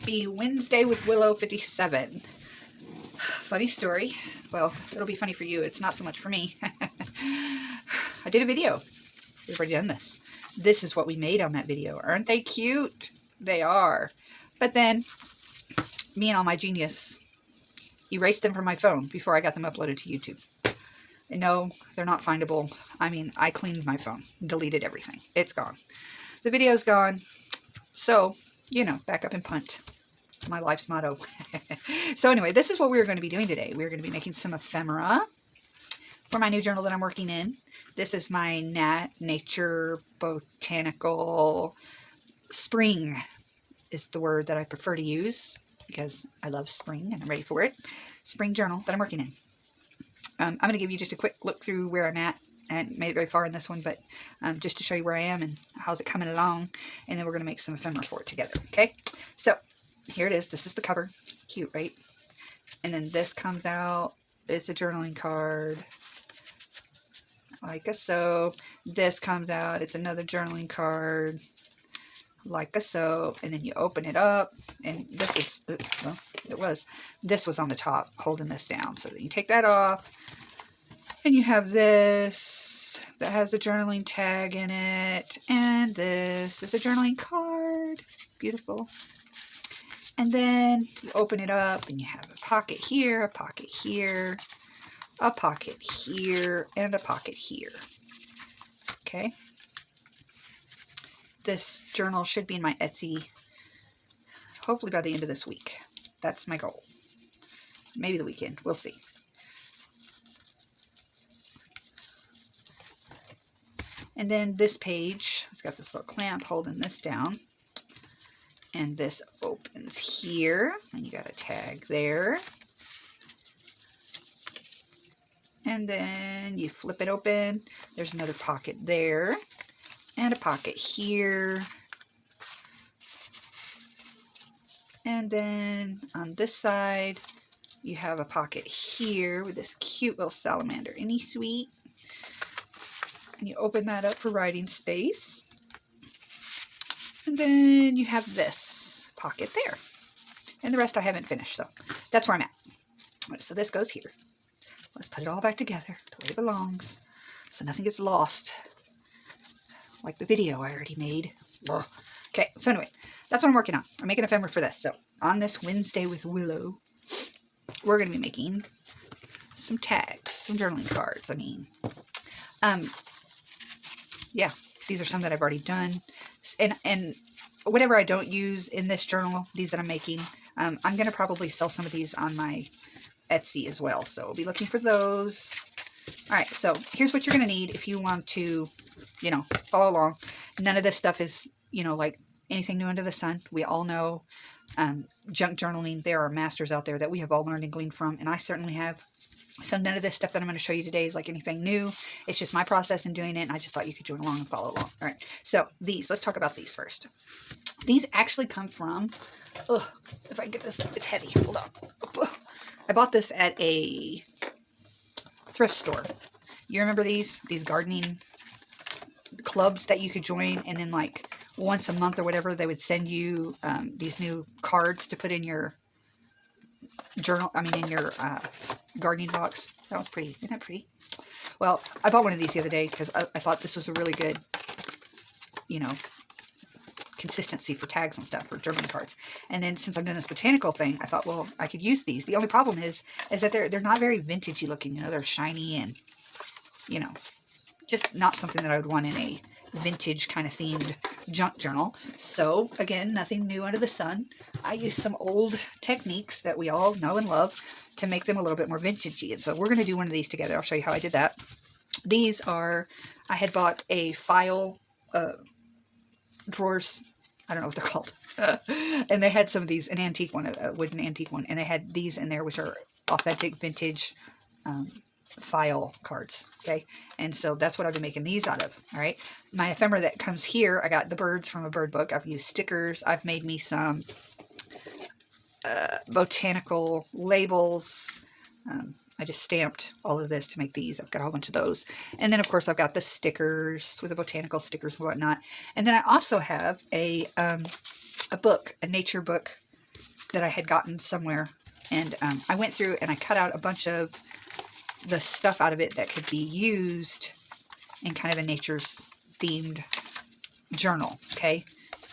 Happy Wednesday with Willow57. Funny story. Well, it'll be funny for you. It's not so much for me. I did a video. We've already done this. This is what we made on that video. Aren't they cute? They are. But then, me and all my genius erased them from my phone before I got them uploaded to YouTube. And no, they're not findable. I mean, I cleaned my phone, deleted everything. It's gone. The video's gone. So, you know, back up and punt. My life's motto. So anyway, this is what we're going to be doing today. We're going to be making some ephemera for my new journal that I'm working in. This is my nature botanical spring is the word that I prefer to use because I love spring and I'm ready for it. Spring journal that I'm working in. I'm going to give you just a quick look through where I'm at. I haven't made it very far in this one, but just to show you where I am and how's it coming along. And then we're going to make some ephemera for it together, okay? So, here it is. This is the cover. Cute, right? And then this comes out. It's a journaling card. Like a so. This comes out. It's another journaling card. Like a so. And then you open it up. And this is, well, this was on the top holding this down. So then you take that off. And you have this that has a journaling tag in it. And this is a journaling card. Beautiful. And then you open it up and you have a pocket here, a pocket here, a pocket here, and a pocket here. Okay. This journal should be in my Etsy hopefully by the end of this week. That's my goal. Maybe the weekend. We'll see. And then this page, it's got this little clamp holding this down. And this opens here. And you got a tag there. And then you flip it open. There's another pocket there. And a pocket here. And then on this side, you have a pocket here with this cute little salamander. Isn't he sweet? And you open that up for writing space. And then you have this pocket there. And the rest I haven't finished, so that's where I'm at. So this goes here. Let's put it all back together the way it belongs so nothing gets lost. Like the video I already made. Ugh. Okay, so anyway, that's what I'm working on. I'm making ephemera for this. So on this Wednesday with Willow, we're going to be making some tags, some journaling cards. Yeah, these are some that I've already done. And whatever I don't use in this journal, these that I'm making, I'm going to probably sell some of these on my Etsy as well. So be looking for those. All right, so here's what you're going to need if you want to, you know, follow along. None of this stuff is, you know, like anything new under the sun. We all know junk journaling. There are masters out there that we have all learned and gleaned from, and I certainly have. So none of this stuff that I'm going to show you today is like anything new. It's just my process in doing it, and I just thought you could join along and follow along. All right, so these, let's talk about these first. These actually come from, if I can get this, it's heavy, hold on. I bought this at a thrift store. You remember these gardening clubs that you could join, and then like once a month or whatever, they would send you these new cards to put in your journal, in your gardening box. That was pretty. Isn't that pretty? Well, I bought one of these the other day because I thought this was a really good, you know, consistency for tags and stuff for journaling cards. And then since I'm doing this botanical thing, I thought, well, I could use these. The only problem is that they're not very vintagey looking. You know, they're shiny and, you know, just not something that I would want in a vintage kind of themed junk journal. So again, nothing new under the sun. I use some old techniques that we all know and love to make them a little bit more vintagey. And so we're going to do one of these together. I'll show you how I did that. These are, I had bought a file drawers. I don't know what they're called. And they had some of these, an antique one, a wooden antique one. And they had these in there, which are authentic vintage file cards. Okay. And so that's what I've been making these out of. All right. My ephemera that comes here, I got the birds from a bird book. I've used stickers. I've made me some botanical labels. I just stamped all of this to make these. I've got a whole bunch of those. And then, of course, I've got the stickers with the botanical stickers and whatnot. And then I also have a book, a nature book that I had gotten somewhere. And I went through and I cut out a bunch of the stuff out of it that could be used in kind of a nature's themed journal, okay,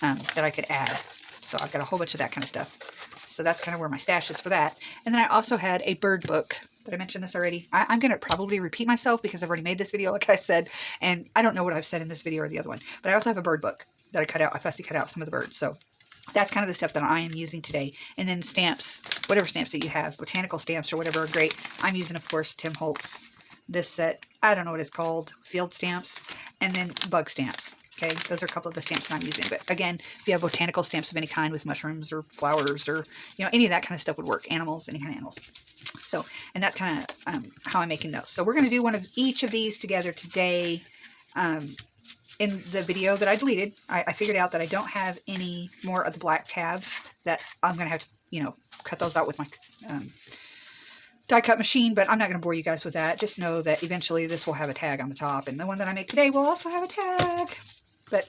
that I could add. So I've got a whole bunch of that kind of stuff. So that's kind of where my stash is for that. And then I also had a bird book. Did I mention this already? I'm going to probably repeat myself because I've already made this video, like I said, and I don't know what I've said in this video or the other one. But I also have a bird book that I cut out. I fussy cut out some of the birds. So that's kind of the stuff that I am using today. And then stamps, whatever stamps that you have, botanical stamps or whatever are great. I'm using, of course, Tim Holtz, this set. I don't know what it's called. Field stamps. And then bug stamps. Okay, those are a couple of the stamps that I'm using. But again, if you have botanical stamps of any kind with mushrooms or flowers or, you know, any of that kind of stuff would work. Animals, any kind of animals. So, and that's kind of how I'm making those. So we're going to do one of each of these together today. In the video that I deleted, I figured out that I don't have any more of the black tabs, that I'm going to have to, you know, cut those out with my die cut machine, but I'm not going to bore you guys with that. Just know that eventually this will have a tag on the top, and the one that I make today will also have a tag. But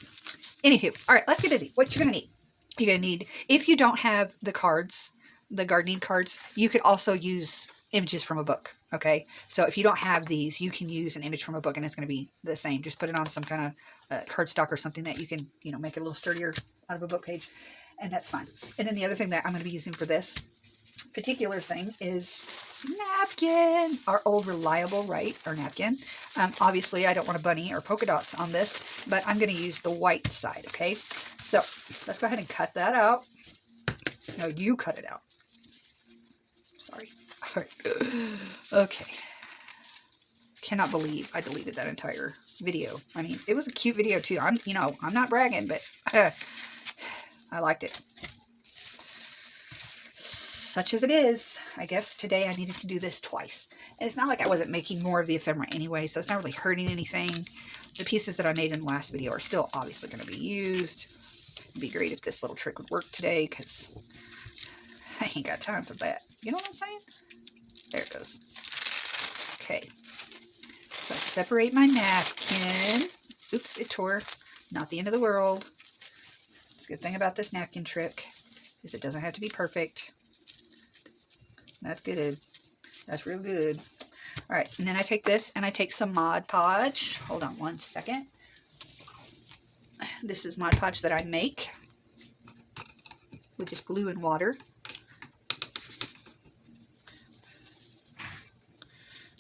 anywho, all right, let's get busy. What you're going to need. You're going to need, if you don't have the cards, the gardening cards, you could also use images from a book, okay? So if you don't have these, you can use an image from a book and it's going to be the same. Just put it on some kind of cardstock or something that you can, you know, make it a little sturdier out of a book page, and that's fine. And then the other thing that I'm going to be using for this particular thing is napkin, our old reliable, right, our napkin. Obviously, I don't want a bunny or polka dots on this, but I'm going to use the white side, okay? So let's go ahead and cut that out. No, you cut it out. Sorry. All right. Okay. Cannot believe I deleted that entire video. I mean, it was a cute video too. I'm not bragging, but I liked it. Such as it is, I guess today I needed to do this twice. And it's not like I wasn't making more of the ephemera anyway, so it's not really hurting anything. The pieces that I made in the last video are still obviously going to be used. It'd be great if this little trick would work today, because I ain't got time for that. You know what I'm saying? There it goes. Okay. So I separate my napkin. Oops, it tore. Not the end of the world. It's a good thing about this napkin trick is it doesn't have to be perfect. That's good. That's real good. All right, and then I take this and I take some Mod Podge. Hold on one second. This is Mod Podge that I make with just glue and water.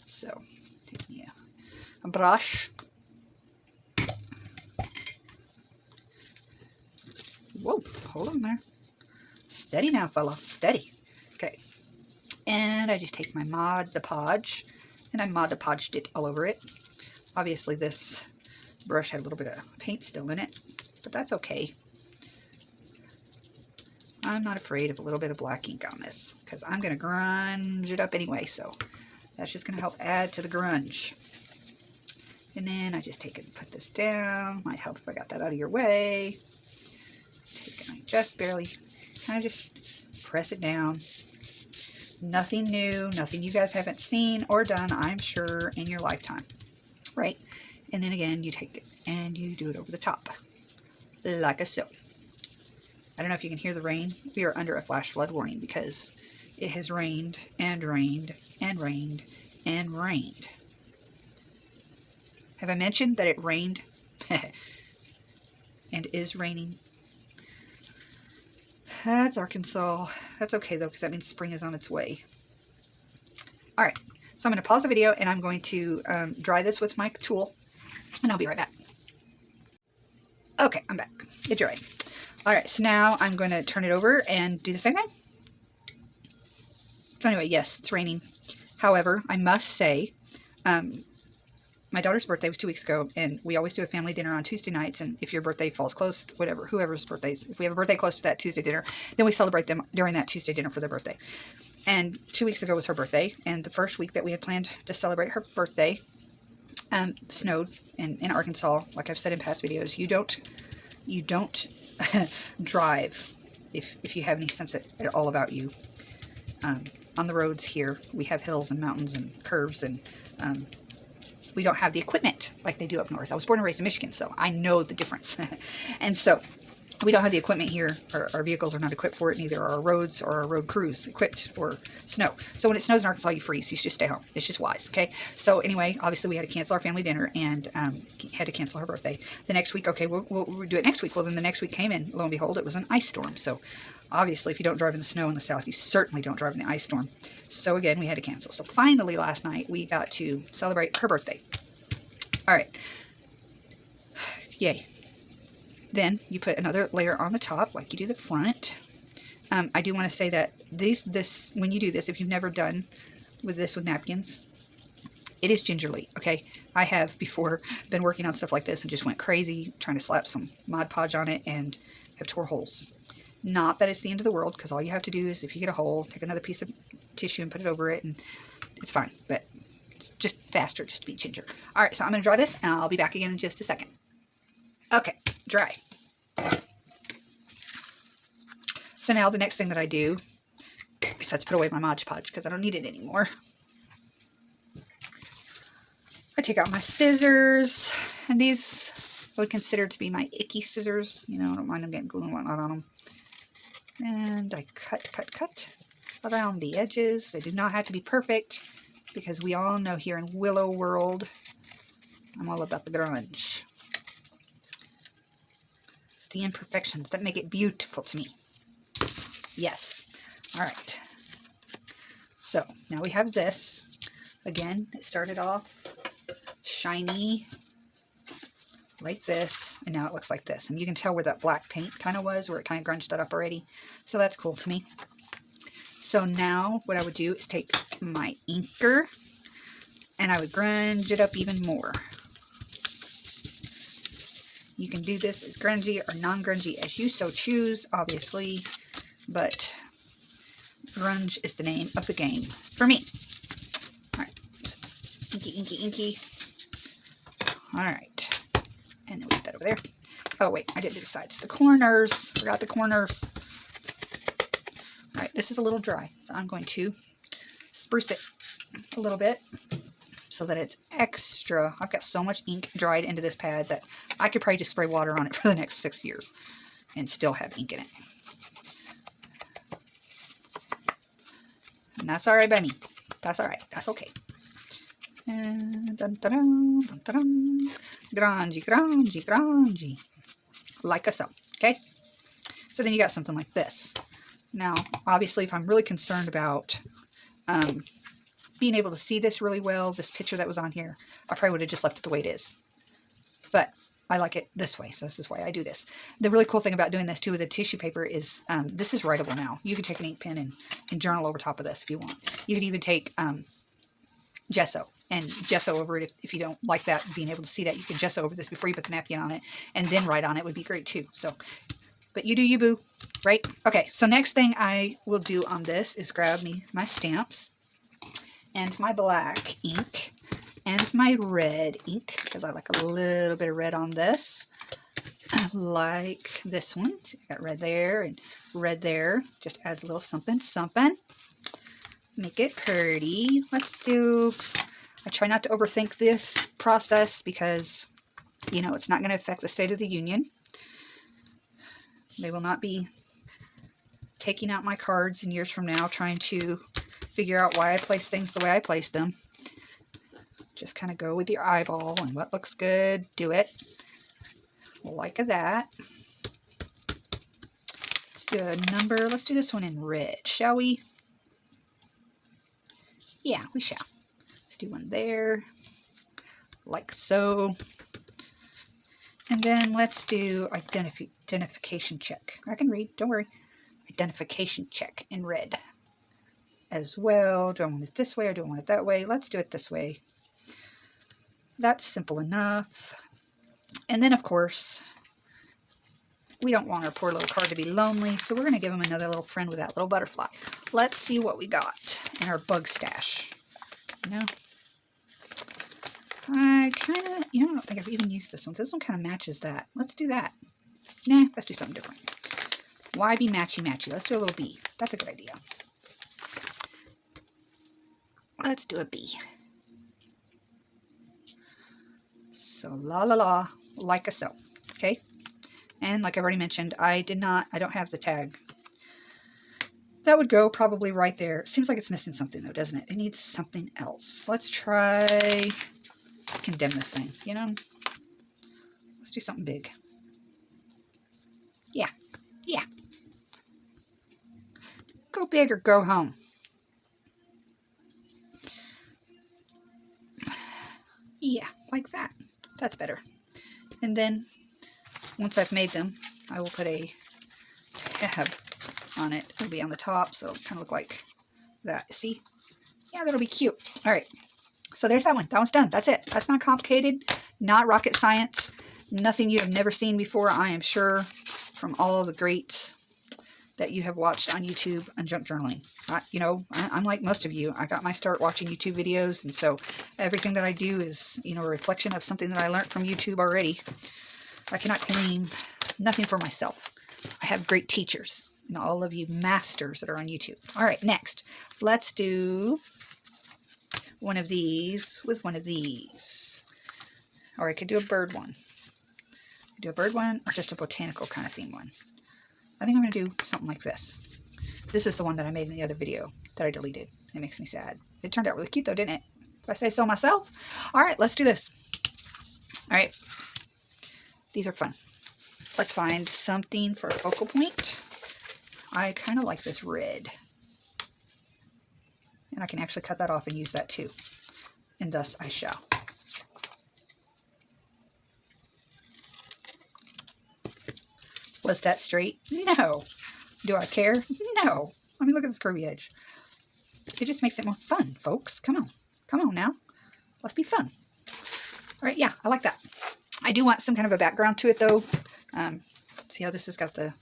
So, take me a brush. Whoa, hold on there. Steady now, fella. Steady. Okay. And I just take my Mod Podge, and I Mod Podged it all over it. Obviously, this brush had a little bit of paint still in it, but that's okay. I'm not afraid of a little bit of black ink on this, because I'm going to grunge it up anyway, so that's just going to help add to the grunge. And then I just take it and put this down. Might help if I got that out of your way. Take it and I just barely kind of just press it down. Nothing new, nothing you guys haven't seen or done, I'm sure, in your lifetime, right? And then again, you take it and you do it over the top, like so. I don't know if you can hear the rain. We are under a flash flood warning because it has rained and rained and rained and rained. Have I mentioned that it rained and is raining? That's Arkansas. That's okay, though, because that means spring is on its way. All right. So I'm going to pause the video, and I'm going to dry this with my tool, and I'll be right back. Okay, I'm back. It dried. All right, so now I'm going to turn it over and do the same thing. So anyway, yes, it's raining. However, I must say, my daughter's birthday was 2 weeks ago, and we always do a family dinner on Tuesday nights, and if your birthday falls close, whatever, whoever's birthdays, if we have a birthday close to that Tuesday dinner, then we celebrate them during that Tuesday dinner for their birthday. And 2 weeks ago was her birthday, and the first week that we had planned to celebrate her birthday, snowed in Arkansas. Like I've said in past videos, you don't drive if you have any sense at all about you. On the roads here, we have hills and mountains and curves, and we don't have the equipment like they do up north. I was born and raised in Michigan, so I know the difference. And so we don't have the equipment here. Our vehicles are not equipped for it. Neither are our roads or our road crews equipped for snow. So when it snows in Arkansas, you freeze. You should just stay home. It's just wise, okay? So anyway, obviously we had to cancel our family dinner and had to cancel her birthday. The next week, okay, we'll do it next week. Well, then the next week came in. Lo and behold, it was an ice storm. So obviously, if you don't drive in the snow in the south, you certainly don't drive in the ice storm. So again, we had to cancel. So finally, last night, we got to celebrate her birthday. All right. Yay. Then you put another layer on the top like you do the front. I do want to say that this when you do this, if you've never done with this with napkins, it is gingerly, okay? I have before been working on stuff like this and just went crazy trying to slap some Mod Podge on it and have tore holes. Not that it's the end of the world, because all you have to do is if you get a hole, take another piece of tissue and put it over it, and it's fine. But it's just faster just to be ginger. All right, so I'm going to dry this, and I'll be back again in just a second. Okay, dry. So now the next thing that I do, besides put away my Mod Podge because I don't need it anymore, I take out my scissors, and these I would consider to be my icky scissors. You know, I don't mind them getting glue and whatnot on them. And I cut around the edges. They do not have to be perfect, because we all know here in Willow world, I'm all about the grunge. It's the imperfections that make it beautiful to me. Yes. All right. So now we have this. Again, it started off shiny like this, and now it looks like this. And you can tell where that black paint kind of was, where it kind of grunged that up already. So that's cool to me. So now what I would do is take my inker, and I would grunge it up even more. You can do this as grungy or non-grungy as you so choose, obviously, but grunge is the name of the game for me. Alright, so inky. Alright, and then we put that over there. Oh wait, I didn't do the sides. The corners, forgot the corners. Alright, this is a little dry, so I'm going to spruce it a little bit so that it's extra. I've got so much ink dried into this pad that I could probably just spray water on it for the next 6 years and still have ink in it. And that's alright by me. That's alright. That's okay. And grungy. Like so. Okay? So then you got something like this. Now, obviously, if I'm really concerned about being able to see this really well, this picture that was on here, I probably would have just left it the way it is. But I like it this way, so this is why I do this. The really cool thing about doing this, too, with the tissue paper is this is writable now. You can take an ink pen and journal over top of this if you want. You can even take gesso and gesso over it if you don't like that, being able to see that. You can gesso over this before you put the napkin on it, and then write on it would be great, too. So, but you do you, boo, right? Okay, so next thing I will do on this is grab me my stamps and my black ink and my red ink, because I like a little bit of red on this, like this one. See, I got red there and red there. Just adds a little something. Make it pretty. I try not to overthink this process because, you know, it's not going to affect the State of the Union. They will not be taking out my cards in years from now trying to figure out why I place things the way I place them. Just kind of go with your eyeball and what looks good, do it. Like that. Let's do a number. Let's do this one in red, shall we? Yeah, we shall. Let's do one there, like so. And then let's do identification check. I can read, don't worry. Identification check in red as well. Do I want it this way or do I want it that way? Let's do it this way. That's simple enough. And then, of course, we don't want our poor little card to be lonely, so we're going to give him another little friend with that little butterfly. Let's see what we got in our bug stash. You know, I don't think I've even used this one. This one kind of matches that. Let's do that. Nah, let's do something different. Why be matchy-matchy? Let's do a little bee. That's a good idea. Let's do a bee. So, la, like a so. Okay? And like I've already mentioned, I don't have the tag. That would go probably right there. It seems like it's missing something though, doesn't it? It needs something else. Let's try, condemn this thing, you know? Let's do something big. Yeah, yeah. Go big or go home. Yeah, like that. That's better. And then, once I've made them, I will put a tab on it. It'll be on the top, so it'll kind of look like that. See? Yeah, that'll be cute. All right. So there's that one. That one's done. That's it. That's not complicated. Not rocket science. Nothing you have never seen before, I am sure, from all of the greats that you have watched on YouTube on junk journaling. You know, I'm like most of you. I got my start watching YouTube videos, and so everything that I do is, you know, a reflection of something that I learned from YouTube already. I cannot claim nothing for myself. I have great teachers, and all of you masters that are on YouTube. All right, next, let's do one of these with one of these. Or I could do a bird one. Do a bird one or just a botanical kind of theme one. I think I'm going to do something like this. This is the one that I made in the other video that I deleted. It makes me sad. It turned out really cute though, didn't it? If I say so myself. All right, let's do this. All right. These are fun. Let's find something for a focal point. I kind of like this red. And I can actually cut that off and use that too. And thus I shall. Was that straight? No. Do I care? No. I mean, look at this curvy edge. It just makes it more fun, folks. Come on. Come on now. Let's be fun. All right, yeah, I like that. I do want some kind of a background to it, though. See how this has got the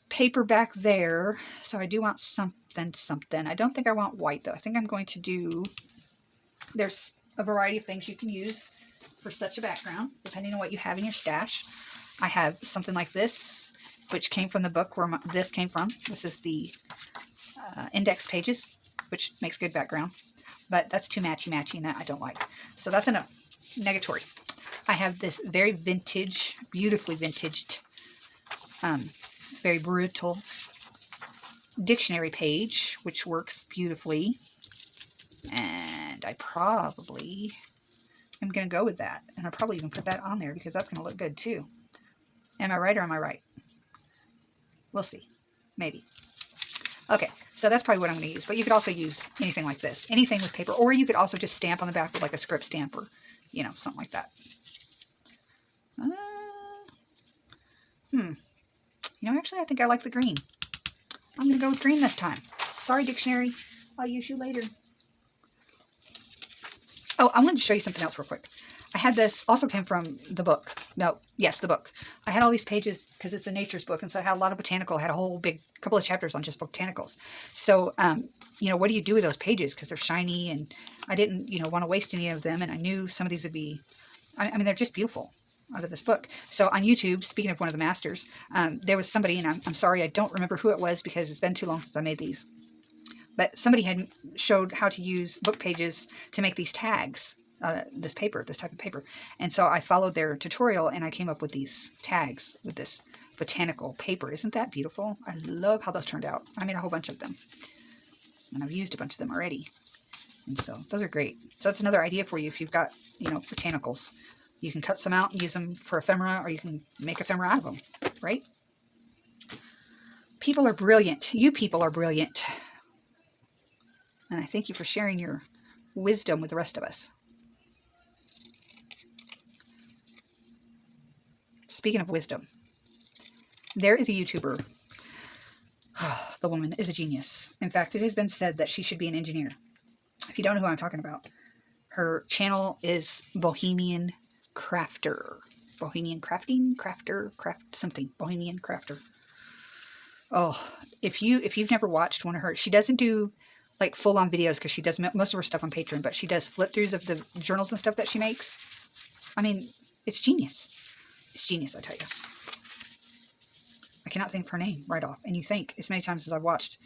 paper back there. So I do want something. I don't think I want white, though. I think I'm going to do... There's a variety of things you can use for such a background, depending on what you have in your stash. I have something like this, which came from the book where this came from. This is the index pages, which makes good background. But that's too matchy-matchy, and that I don't like. So that's enough. Negatory. I have this very vintage, beautifully vintaged, very brutal dictionary page, which works beautifully. And I probably am going to go with that. And I'll probably even put that on there because that's going to look good too. Am I right or am I right? We'll see. Maybe. Okay, so that's probably what I'm going to use. But you could also use anything like this. Anything with paper. Or you could also just stamp on the back with like a script stamp or, you know, something like that. You know, actually, I think I like the green. I'm going to go with green this time. Sorry, dictionary. I'll use you later. Oh, I wanted to show you something else real quick. I had this, also came from the book. No, yes, the book. I had all these pages because it's a nature's book, and so I had a lot of botanical. I had a whole big couple of chapters on just botanicals. So, you know, what do you do with those pages? Because they're shiny, and I didn't, you know, want to waste any of them, and I knew some of these would be, I mean, they're just beautiful out of this book. So on YouTube, speaking of one of the masters, there was somebody, and I'm sorry, I don't remember who it was because it's been too long since I made these. But somebody had showed how to use book pages to make these tags. This paper, this type of paper. And so I followed their tutorial and I came up with these tags with this botanical paper. Isn't that beautiful? I love how those turned out. I made a whole bunch of them. And I've used a bunch of them already. And so those are great. So that's another idea for you if you've got, you know, botanicals. You can cut some out and use them for ephemera, or you can make ephemera out of them, right? People are brilliant. You people are brilliant. And I thank you for sharing your wisdom with the rest of us. Speaking of wisdom, there is a YouTuber. The woman is a genius. In fact, it has been said that she should be an engineer. If you don't know who I'm talking about, her channel is Bohemian Crafter. Bohemian Crafting? Crafter? Craft something. Bohemian Crafter. Oh, if you've never watched one of her, she doesn't do like full-on videos because she does most of her stuff on Patreon, but she does flip-throughs of the journals and stuff that she makes. I mean, it's genius. It's genius, I tell you. I cannot think of her name right off. And you think, as many times as I've watched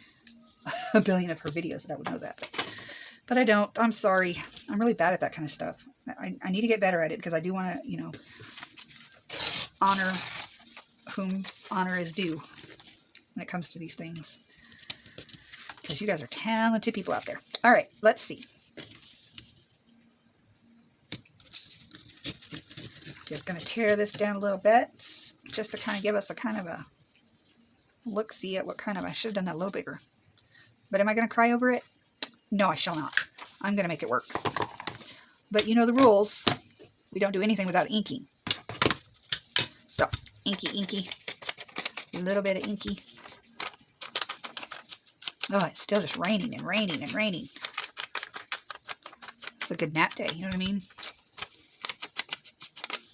a billion of her videos, that I would know that. But I don't. I'm sorry. I'm really bad at that kind of stuff. I need to get better at it because I do want to, you know, honor whom honor is due when it comes to these things. Because you guys are talented people out there. All right, let's see. Just going to tear this down a little bit, just to kind of give us a kind of a look-see at what kind of, I should have done that a little bigger. But am I going to cry over it? No, I shall not. I'm going to make it work. But you know the rules. We don't do anything without inking. So, inky, inky. A little bit of inky. Oh, it's still just raining and raining and raining. It's a good nap day, you know what I mean?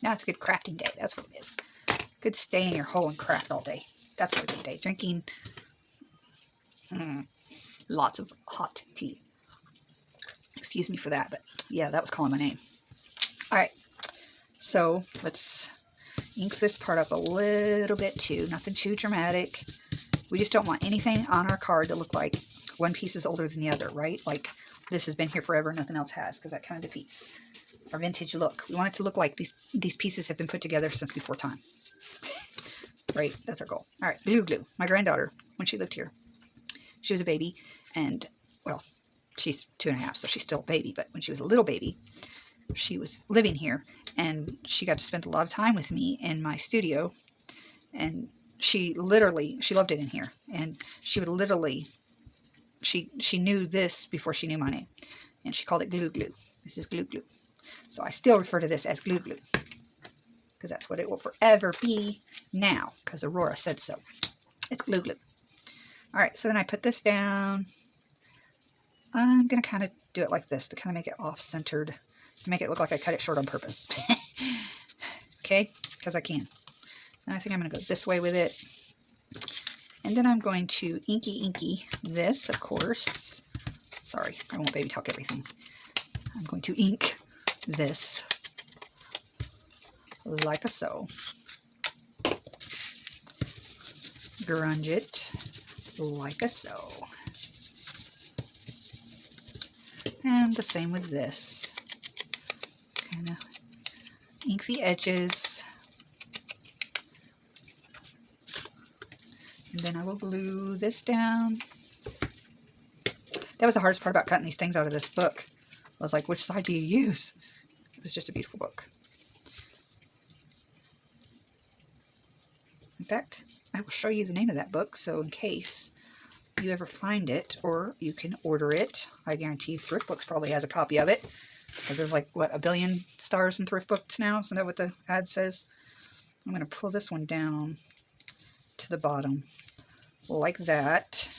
Now it's a good crafting day. That's what it is. Good stay in your hole and craft all day. That's what a good day. Drinking lots of hot tea. Excuse me for that, but yeah, that was calling my name. All right, so let's ink this part up a little bit too. Nothing too dramatic. We just don't want anything on our card to look like one piece is older than the other, right? Like this has been here forever, nothing else has, because that kind of defeats our vintage look. We want it to look like these pieces have been put together since before time. Right? That's our goal. All right, Glue Glue. My granddaughter, when she lived here, she was a baby, and, well, she's 2.5, so she's still a baby, but when she was a little baby, she was living here, and she got to spend a lot of time with me in my studio, and she loved it in here, and she would literally, she knew this before she knew my name, and she called it Glue Glue. This is Glue Glue. So I still refer to this as Glue Glue, because that's what it will forever be now, because Aurora said so. It's Glue Glue. All right, so then I put this down. I'm going to kind of do it like this to kind of make it off-centered, to make it look like I cut it short on purpose. Okay, because I can. And I think I'm going to go this way with it. And then I'm going to inky this, of course. Sorry, I won't baby talk everything. I'm going to ink this like a so. Grunge it like a so. And the same with this. Kind of ink the edges. And then I will glue this down. That was the hardest part about cutting these things out of this book. I was like, which side do you use? It was just a beautiful book. In fact, I will show you the name of that book, so in case you ever find it, or you can order it. I guarantee Thrift Books probably has a copy of it, because there's like, what, 1 billion stars in Thrift Books now? Isn't that what the ad says? I'm going to pull this one down to the bottom, like that.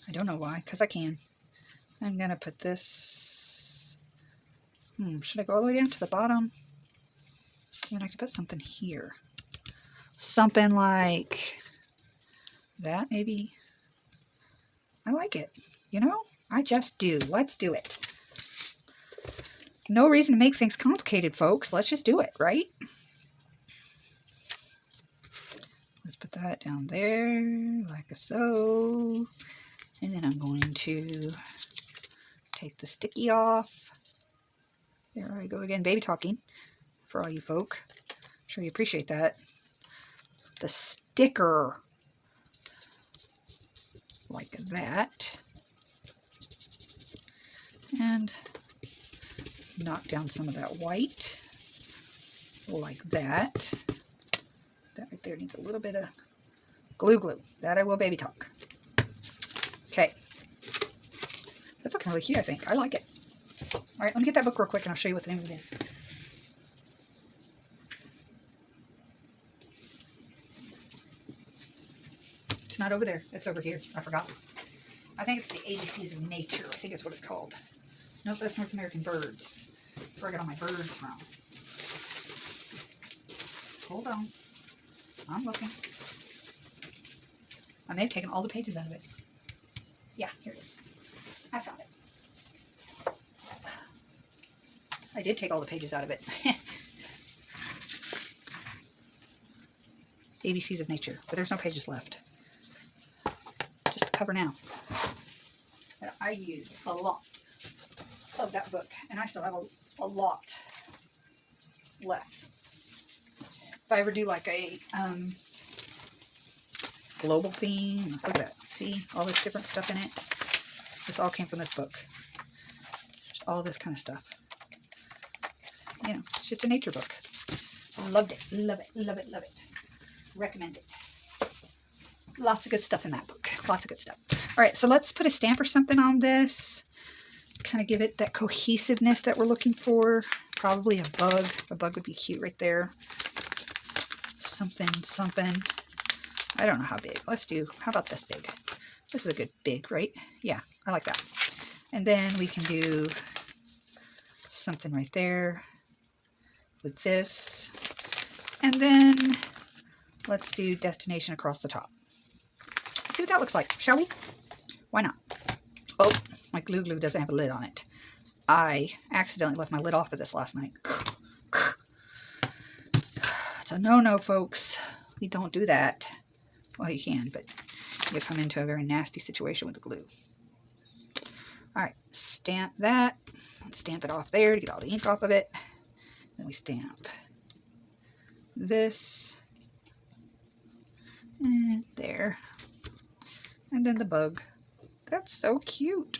I don't know why, because I can. I'm going to put this, should I go all the way down to the bottom? And I can put something here. Something like that, maybe. I like it. You know, I just do. Let's do it. No reason to make things complicated, folks. Let's just do it, right? Let's put that down there, like so. And then I'm going to take the sticky off. There I go again, baby talking for all you folk. I'm sure you appreciate that. The sticker, like that. And knock down some of that white, like that. That right there needs a little bit of glue. That I will baby talk. Okay. That's looking really cute, I think. I like it. All right, let me get that book real quick and I'll show you what the name of it is. It's not over there. It's over here. I forgot. I think it's the ABCs of Nature. I think it's what it's called. Nope, that's North American Birds. That's where I got all my birds from. Hold on. I'm looking. I may have taken all the pages out of it. Yeah, here it is. I found it. I did take all the pages out of it. ABCs of Nature, but there's no pages left. Just the cover now. And I use a lot of that book, and I still have a lot left. I ever do like a global theme, look at that. See all this different stuff in it? This all came from this book. Just all this kind of stuff. You know, it's just a nature book. Loved it. Love it. Love it. Love it. Recommend it. Lots of good stuff in that book. Lots of good stuff. All right, so let's put a stamp or something on this. Kind of give it that cohesiveness that we're looking for. Probably a bug. A bug would be cute right there. Something, something. I don't know how big. Let's do, how about this big? This is a good big, right? Yeah, I like that. And then we can do something right there with this. And then let's do destination across the top. See what that looks like, shall we? Why not? Oh, my glue doesn't have a lid on it. I accidentally left my lid off of this last night. It's a no-no, folks. We don't do that. Well, you can, but you come into a very nasty situation with the glue. All right, stamp that. Stamp it off there to get all the ink off of it. Then we stamp this. And there. And then the bug. That's so cute.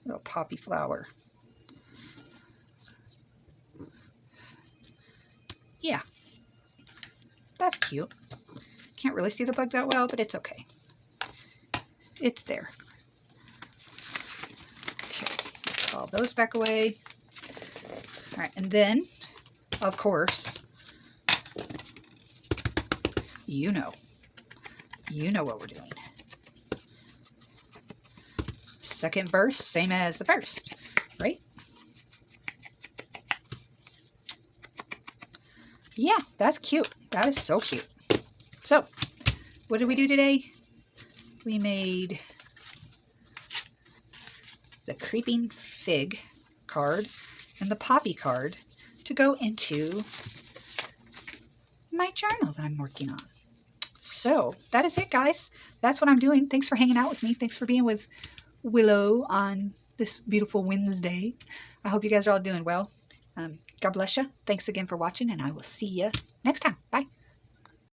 Little poppy flower. Yeah. That's cute. Can't really see the bug that well, but it's okay. It's there. Okay. Put all those back away. All right. And then, of course, you know what we're doing. Second verse, same as the first, right? Yeah, that's cute. That is so cute. So, what did we do today? We made the creeping fig card and the poppy card to go into my journal that I'm working on. So, that is it, guys. That's what I'm doing. Thanks for hanging out with me. Thanks for being with Willow on this beautiful Wednesday. I hope you guys are all doing well. God bless you. Thanks again for watching, and I will see you next time. Bye.